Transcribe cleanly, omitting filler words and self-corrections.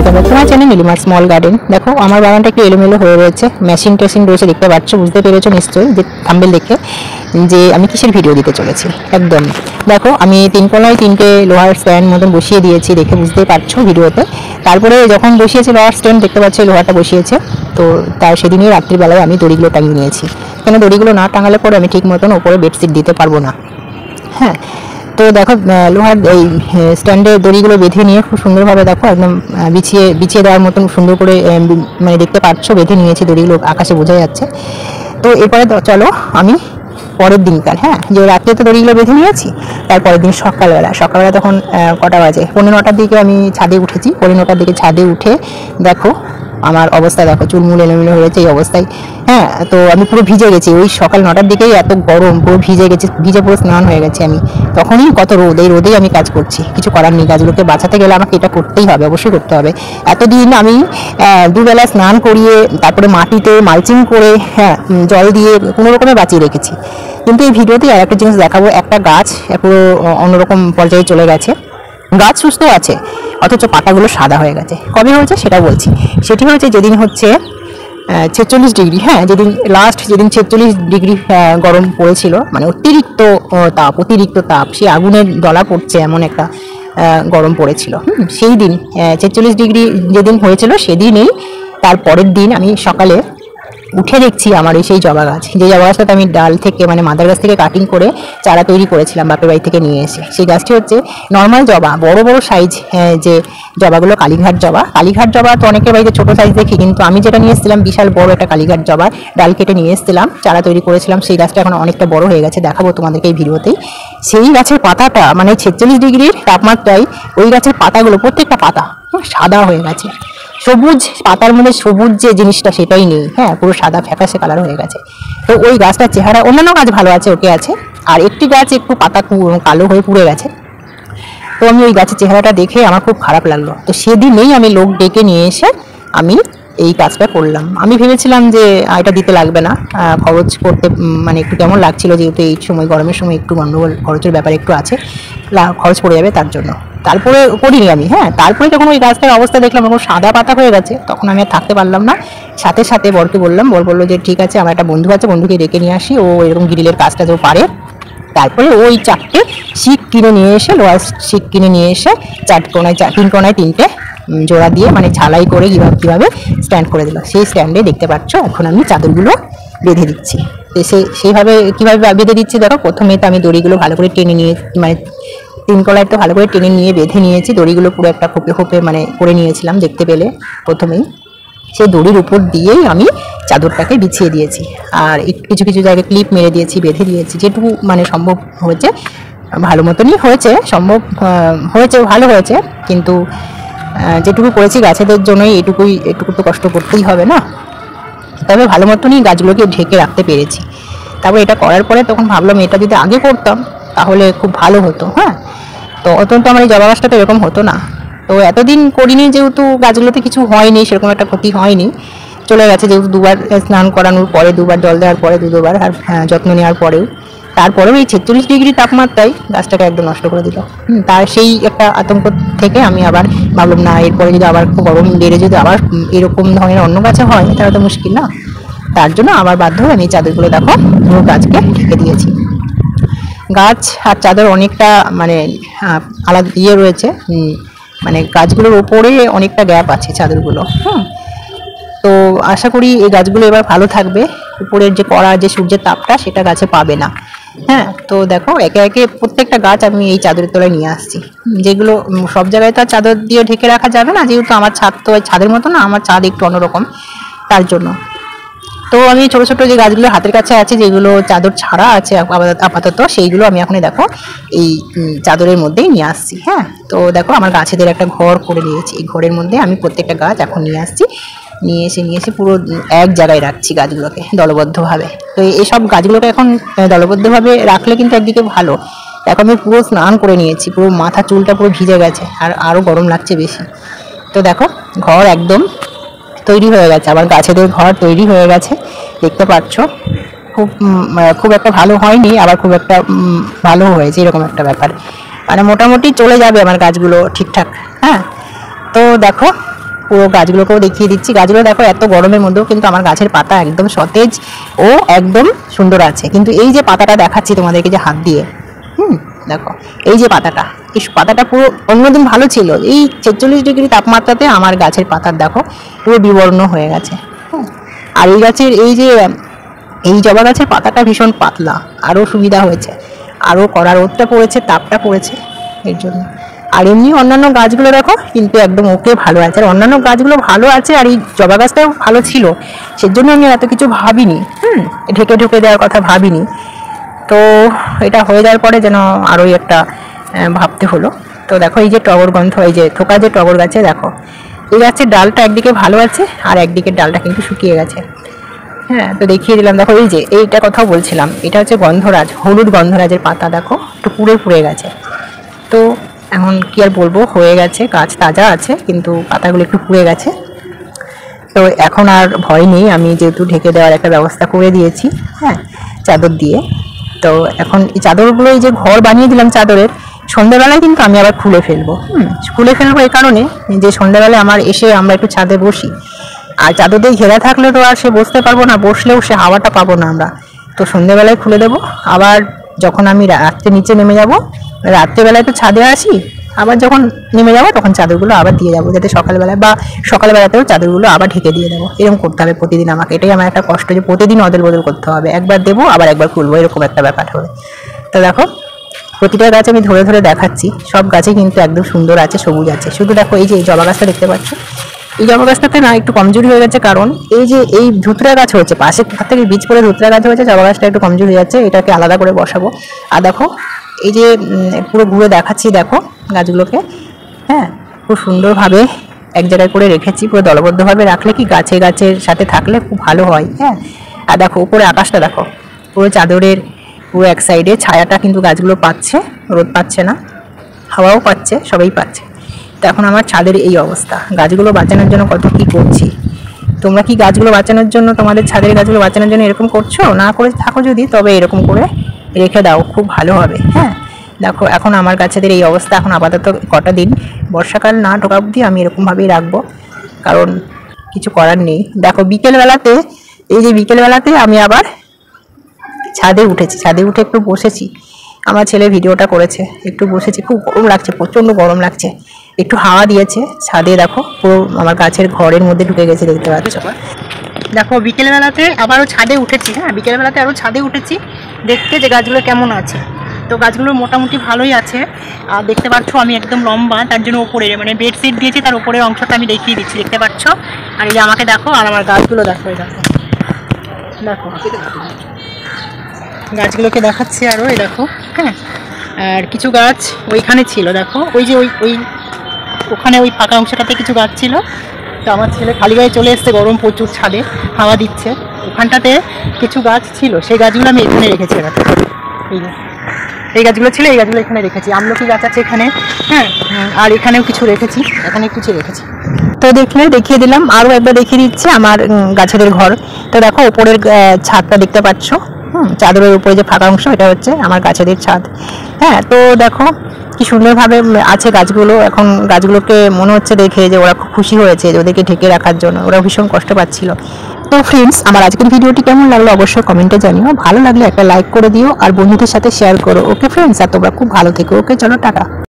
Welcome back to my channel Nilima small garden. দেখো আমার বাগানটা একটু এলোমেলো হয়ে রয়েছে, মেশিন টেশিন রয়েছে, দেখতে পাচ্ছ, বুঝতে পেরেছো নিশ্চয়ই যে থাম্বনেল দেখে যে আমি কিসের ভিডিও দিতে চলেছি। একদম দেখো আমি 3 কোনায় 3টে লোহার স্ট্যান্ড মতন বসিয়ে দিয়েছি, দেখে বুঝতেই পারছো ভিডিওতে। তারপরে যখন বসিয়েছি লোহার স্ট্যান্ড, দেখতে পাচ্ছ লোহাটা বসিয়েছে, তো তার সেদিনই রাত্রিবেলায় আমি দড়িগুলো টাঙিয়ে নিয়েছি। কেন দড়িগুলো না টাঙালে পরে আমি ঠিক মতন ওপরে বেডশিট দিতে পারবো না। হ্যাঁ, তো দেখো লোহার এই স্ট্যান্ডে দড়িগুলো বেঁধে নিয়ে খুব সুন্দরভাবে দেখো একদম বিছিয়ে দেওয়ার মতন সুন্দর করে মানে দেখতে পাচ্ছ বেঁধে নিয়েছি, দড়িগুলো আকাশে বোঝা যাচ্ছে। তো এরপরে চলো আমি পরের দিনকার, হ্যাঁ, যে রাত্রে তো দড়িগুলো বেঁধে নিয়েছি, তারপরের দিন সকালবেলা তখন কটা বাজে, 9:45টার দিকে আমি ছাদে উঠেছি। 9:45টার দিকে ছাদে উঠে দেখো আমার অবস্থা, দেখো চুলমুল এলোমেলো হয়েছে এই অবস্থায়। হ্যাঁ, তো আমি পুরো ভিজে গেছি, ওই সকাল 9টার দিকেই এত গরম, পুরো ভিজে গেছি, ভিজে পুরো স্নান হয়ে গেছে আমি। তখনই কত রোদ, এই রোদেই আমি কাজ করছি, কিছু করার নেই, গাছগুলোকে বাঁচাতে গেলে আমাকে এটা করতেই হবে, অবশ্যই করতে হবে। এতদিন আমি দুবেলা স্নান করিয়ে তারপরে মাটিতে মালচিং করে, হ্যাঁ, জল দিয়ে কোনো রকমে বাঁচিয়ে রেখেছি। কিন্তু এই ভিডিওতে আর একটা জিনিস দেখাবো, একটা গাছ পুরো অন্যরকম পর্যায়ে চলে গেছে। গাছ সুস্থ আছে অথচ পাতাগুলো সাদা হয়ে গেছে। কবে হয়েছে সেটা বলছি। সেটি হয়েছে যেদিন হচ্ছে 46 ডিগ্রি, হ্যাঁ, যেদিন 46 ডিগ্রি গরম পড়েছিল, মানে অতিরিক্ত তাপ, সেই আগুনের দলা পড়ছে এমন একটা গরম পড়েছিল। সেই দিন 46 ডিগ্রি যেদিন হয়েছিল সেদিনই, তার পরের দিন আমি সকালে উঠে দেখছি আমার এই সেই জবা গাছ, যে জবা গাছটাতে আমি ডাল থেকে মানে মাদার গাছ থেকে কাটিং করে চারা তৈরি করেছিলাম বাপের বাড়ি থেকে নিয়ে এসে। সেই গাছটি হচ্ছে নর্মাল জবা, বড় বড় সাইজ, যে জবাগুলো কালীঘাট জবা তো অনেকের বাড়িতে ছোটো সাইজ দেখি, কিন্তু আমি যেটা নিয়ে এসেছিলাম বিশাল বড় একটা কালীঘাট জবা, ডাল কেটে নিয়ে এসেছিলাম, চারা তৈরি করেছিলাম। সেই গাছটা এখন অনেকটা বড় হয়ে গেছে, দেখাবো তোমাদেরকে এই ভিডিওতেই। সেই গাছের পাতাটা মানে 46 ডিগ্রির তাপমাত্রায় ওই গাছের পাতাগুলো প্রত্যেকটা পাতা সাদা হয়ে গেছে, সবুজ, পাতার মধ্যে সবুজ যে জিনিসটা সেটাই নেই, হ্যাঁ, পুরো সাদা ফ্যাকাশে কালার হয়ে গেছে। তো ওই গাছটার চেহারা, অন্যান্য গাছ ভালো আছে, ওকে আছে, আর একটি গাছ একটু পাতা কালো হয়ে পুড়ে গেছে। তো আমি ওই গাছের চেহারাটা দেখে আমার খুব খারাপ লাগলো। তো সেদিনেই আমি লোক ডেকে নিয়ে এসে আমি এই কাজটা করলাম। আমি ভেবেছিলাম যে এটা দিতে লাগবে না, খরচ করতে মানে একটু কেমন লাগছিল, যেহেতু এই সময় গরমের সময় একটু গন্ডগোল, খরচের ব্যাপার একটু আছে, খরচ পড়ে যাবে তার জন্য। তারপরে করিনি আমি, হ্যাঁ, তারপরে যখন ওই গাছটার অবস্থা দেখলাম এখন সাদা পাতা হয়ে গেছে, তখন আমি আর থাকতে পারলাম না, সাথে সাথে বরকে বললাম, বর বললো যে ঠিক আছে, আমার একটা বন্ধু আছে, বন্ধুকে ডেকে নিয়ে আসি, ও এরকম গ্রিলের কাজটা যে পারে। তারপরে ওই 4টে শিক কিনে নিয়ে এসে, লোহার শিক কিনে নিয়ে এসে 3 কোনায় 3টে জোড়া দিয়ে মানে ঝালাই করে কীভাবে স্ট্যান্ড করে দিল। সেই স্ট্যান্ডে দেখতে পাচ্ছ এখন আমি চাদরগুলো বেঁধে দিচ্ছি। তো সেইভাবে কীভাবে বেঁধে দিচ্ছি দেখো, প্রথমে তো আমি দড়িগুলো ভালো করে টেনে নিয়ে, মানে 3 কোনায় তো ভালো করে টেনে নিয়ে বেঁধে নিয়েছি, দড়িগুলো পুরো একটা খোপে মানে করে নিয়েছিলাম, দেখতে পেলে প্রথমেই। সেই দড়ির উপর দিয়েই আমি চাদরটাকে বিছিয়ে দিয়েছি, আর কিছু কিছু জায়গায় ক্লিপ মেরে দিয়েছি, বেঁধে দিয়েছি, যেটুকু মানে সম্ভব হয়েছে, ভালো মতনই হয়েছে, সম্ভব হয়েছে, ভালো হয়েছে, কিন্তু যেটুকু করেছি গাছেদের জন্যই এটুকু তো কষ্ট করতেই হবে না, তবে ভালো মতনই গাছগুলোকে ঢেকে রাখতে পেরেছি। তারপর এটা করার পরে তখন ভাবলাম এটা যদি আগে করতাম তাহলে খুব ভালো হতো, হ্যাঁ। তো অত্যন্ত আমার এই জবা গাছটা তো এরকম হতো না। তো এতদিন করিনি যেহেতু গাছগুলোতে কিছু হয়নি, সেরকম একটা ক্ষতি হয়নি, চলে গেছে, যেহেতু 2বার স্নান করানোর পরে, 2বার জল দেওয়ার পরে, 2বার আর যত্ন নেওয়ার পরেও, তারপরেও এই 46 ডিগ্রি তাপমাত্রায় গাছটাকে একদম নষ্ট করে দিল। তার সেই একটা আতঙ্ক থেকে আমি আবার ভাবলাম না, এরপরে যদি আবার গরম বেড়ে যদি আবার এরকম ধরনের অন্য গাছে হয় তাহলে তো মুশকিল না। তার জন্য আবার বাধ্য হয়ে আমি চাদরগুলো দেখো পুরো গাছকে ঢেকে দিয়েছি। গাছ আর চাদর অনেকটা মানে আলাদা রয়েছে, মানে গাছগুলোর ওপরে অনেকটা গ্যাপ আছে চাদরগুলো। তো আশা করি এই গাছগুলো এবার ভালো থাকবে, উপরের যে কড়া যে সূর্যের তাপটা সেটা গাছে পাবে না। হ্যাঁ, তো দেখো একে একে প্রত্যেকটা গাছ আমি এই চাদরের তলায় নিয়ে আসছি, যেগুলো সব জায়গায় তো চাদর দিয়ে ঢেকে রাখা যাবে না, যেহেতু আমার ছাদ তো ছাদের মতো না, আমার ছাদ একটু অন্যরকম, তার জন্য। তো আমি ছোট ছোট যে গাছগুলো হাতের কাছে আছে, যেগুলো চাদর ছাড়া আছে আপাতত, সেইগুলো আমি এখন দেখো এই চাদরের মধ্যেই নিয়ে আসছি। হ্যাঁ, তো দেখো আমার গাছেদের একটা ঘর করে নিয়েছি, এই ঘরের মধ্যে আমি প্রত্যেকটা গাছ এখন নিয়ে আসছি, নিয়ে এসে পুরো এক জায়গায় রাখছি গাছগুলোকে দলবদ্ধভাবে। তো এইসব গাছগুলোকে এখন দলবদ্ধভাবে রাখলে কিন্তু একদিকে ভালো। এখন আমি পুরো স্নান করে নিয়েছি, পুরো মাথা চুলটা পুরো ভিজে গেছে, আর আরও গরম লাগছে বেশি। তো দেখো ঘর একদম তৈরি হয়ে গেছে, আবার গাছেদের ঘর তৈরি হয়ে গেছে, দেখতে পাচ্ছ। খুব একটা ভালো হয়নি, আবার খুব একটা ভালো হয়েছে, এরকম একটা ব্যাপার, মানে মোটামুটি চলে যাবে আমার গাছগুলো ঠিকঠাক। হ্যাঁ, তো দেখো পুরো গাছগুলোকেও দেখিয়ে দিচ্ছি। গাছগুলো দেখো এত গরমের মধ্যেও কিন্তু আমার গাছের পাতা একদম সতেজ ও একদম সুন্দর আছে। কিন্তু এই যে পাতাটা দেখাচ্ছি তোমাদেরকে যে হাত দিয়ে, দেখো এই যে পাতাটা, এই পাতাটা পুরো অন্যদিন ভালো ছিল, এই ৪৬ ডিগ্রি তাপমাত্রাতে আমার গাছের পাতার দেখো পুরো বিবর্ণ হয়ে গেছে। আর এই গাছের এই জবা গাছের পাতাটা ভীষণ পাতলা, আরও সুবিধা হয়েছে, আরও কড়া রোদটা পড়েছে, তাপটা পড়েছে এর জন্য। আর এমনি অন্যান্য গাছগুলো দেখো কিন্তু একদম ওকে ভালো আছে, আর অন্যান্য গাছগুলো ভালো আছে, আর এই জবা গাছটাও ভালো ছিল, সেজন্য আমি এত কিছু ভাবিনি, ঢেকে ঢুকে দেওয়ার কথা ভাবিনি। তো এটা হয়ে যাওয়ার পরে যেন আরোই একটা ভাবতে হলো। তো দেখো এই যে টগর গন্ধ, এই যে থোকা যে টগর গাছে দেখো, এই গাছের ডালটা একদিকে ভালো আছে আর একদিকের ডালটা কিন্তু শুকিয়ে গেছে। হ্যাঁ, তো দেখিয়ে দিলাম। দেখো এই যে এইটা কথাও বলছিলাম, এটা হচ্ছে গন্ধরাজ, হলুদ গন্ধরাজের পাতা দেখো একটু পুড়ে পুড়ে গেছে। তো এখন কি আর বলবো, হয়ে গেছে, গাছ তাজা আছে কিন্তু পাতাগুলো একটু পুড়ে গেছে। তো এখন আর ভয় নেই, আমি যেহেতু ঢেকে দেওয়ার একটা ব্যবস্থা করে দিয়েছি, হ্যাঁ, চাদর দিয়ে। তো এখন এই চাদরগুলো, এই যে ঘর বানিয়ে দিলাম চাদরের, সন্ধ্যাবেলায় কিন্তু আমি আবার খুলে ফেলবো। এই কারণে যে সন্ধ্যাবেলায় আমরা একটু ছাদে বসি, আর চাদর দিয়ে ঘেরা থাকলে তো আর সে বসতে পারবো না, বসলেও সে হাওয়াটা পাবো না আমরা। তো সন্ধ্যাবেলায় খুলে দেবো, আবার যখন আমি রাত্রে নিচে নেমে যাব, রাত্রেবেলায় তো ছাদে আসি, আবার যখন নেমে যাবো তখন চাদরগুলো আবার দিয়ে যাবো, যাতে সকালবেলাতেও চাদরগুলো আবার ঢেকে দিয়ে দেবো। এরকম করতে হবে প্রতিদিন আমাকে, এটাই আমার একটা কষ্ট যে প্রতিদিন অদল বদল করতে হবে, একবার দেবো আবার একবার খুলবো, এরকম একটা ব্যাপার হবে। তো দেখো প্রতিটা গাছ আমি ধরে ধরে দেখাচ্ছি, সব গাছে কিন্তু একদম সুন্দর আছে, সবুজ আছে। শুধু দেখো এই যে জবা গাছটা দেখতে পাচ্ছ, এই জবা গাছটাতে না একটু কমজোরি হয়ে গেছে, কারণ এই ধুতরা গাছ হয়েছে, পাশে কোথা থেকে বীজ পড়ে ধুতরা গাছ হয়েছে, জবা গাছটা একটু কমজোরি হয়ে যাচ্ছে, এটাকে আলাদা করে বসাবো। আর দেখো এই যে পুরো ঘুরে দেখাচ্ছি, দেখো গাছগুলোকে, হ্যাঁ, খুব সুন্দরভাবে এক জায়গায় করে রেখেছি, পুরো দলবদ্ধভাবে রাখলে কি গাছের সাথে থাকলে খুব ভালো হয়। হ্যাঁ, আর দেখো উপরে আকাশটা দেখো, পুরো চাদরের পুরো এক সাইডে ছায়াটা কিন্তু গাছগুলো পাচ্ছে, রোদ পাচ্ছে না, হাওয়াও পাচ্ছে, সবাই পাচ্ছে। তো এখন আমার ছাদের এই অবস্থা, গাছগুলো বাঁচানোর জন্য কত কি করছি। তোমরা কি গাছগুলো বাঁচানোর জন্য, তোমাদের ছাদের গাছগুলো বাঁচানোর জন্য এরকম করছো? না করে থাকো যদি, তবে এরকম করে রেখে দাও, খুব ভালো হবে। হ্যাঁ, দেখো এখন আমার গাছেদের এই অবস্থা, এখন আপাতত কটা দিন বর্ষাকাল না ঢোকা অবধি আমি এরকমভাবেই রাখবো, কারণ কিছু করার নেই। দেখো বিকেলবেলাতে আমি আবার ছাদে উঠেছি, ছাদে উঠে একটু বসেছি, আমার ছেলে ভিডিওটা করেছে, একটু বসেছি, খুব গরম লাগছে, প্রচণ্ড গরম লাগছে, একটু হাওয়া দিয়েছে ছাদে, দেখো পুরো আমার গাছের ঘরের মধ্যে ঢুকে গেছে, দেখতে পাচ্ছ। দেখো বিকেলবেলাতে আবারও ছাদে উঠেছি, হ্যাঁ, বিকেলবেলাতে আরও ছাদে উঠেছি দেখতে যে গাছগুলো কেমন আছে। তো গাছগুলো মোটামুটি ভালোই আছে, আর দেখতে পাচ্ছ আমি একদম লম্বা, তার জন্য ওপরে মানে বেডশিট দিয়েছি, তার উপরের অংশটা আমি দেখিয়ে দিচ্ছি, দেখতে পাচ্ছ। আর এই যে আমাকে দেখো, আর আমার গাছগুলো দেখো, দেখো গাছগুলোকে দেখাচ্ছি আরও, এই দেখো, হ্যাঁ। আর কিছু গাছ ওইখানে ছিল, দেখো ওই যে ওখানে ওই ফাঁকা অংশটাতে কিছু গাছ ছিল। তো আমার ছেলে খালি গায়ে চলে এসছে, গরম প্রচুর, ছাদে হাওয়া দিচ্ছে, ওখানটাতে কিছু গাছ ছিল, সেই গাছগুলো আমি এখানে রেখেছি। এই গাছগুলো ছিল, এই গাছগুলো এখানে রেখেছি, আমলকি গাছ আছে এখানে, হ্যাঁ, আর এখানেও কিছু রেখেছি, এখানে কিছু রেখেছি। তো দেখিয়ে দিলাম, আরও একবার দেখিয়ে দিচ্ছি আমার গাছেদের ঘর। তো দেখো ওপরের ছাদটা দেখতে পাচ্ছ, চাদরের উপরে যে ফাঁকা অংশ, এটা হচ্ছে আমার গাছেদের ছাদ। হ্যাঁ, তো দেখো কি সুন্দরভাবে আছে গাছগুলো। এখন গাছগুলোকে মনে হচ্ছে দেখে যে ওরা খুব খুশি হয়েছে, যে ওদেরকে ঢেকে রাখার জন্য, ওরা ভীষণ কষ্ট পাচ্ছিল। তো ফ্রেন্ডস, আমার আজকের ভিডিওটি কেমন লাগলো অবশ্যই কমেন্টে জানিও, ভালো লাগলে একটা লাইক করে দিও, আর বন্ধুদের সাথে শেয়ার করো। ওকে ফ্রেন্ডস, আর তোমরা খুব ভালো থেকো। ওকে, চলো টাটা।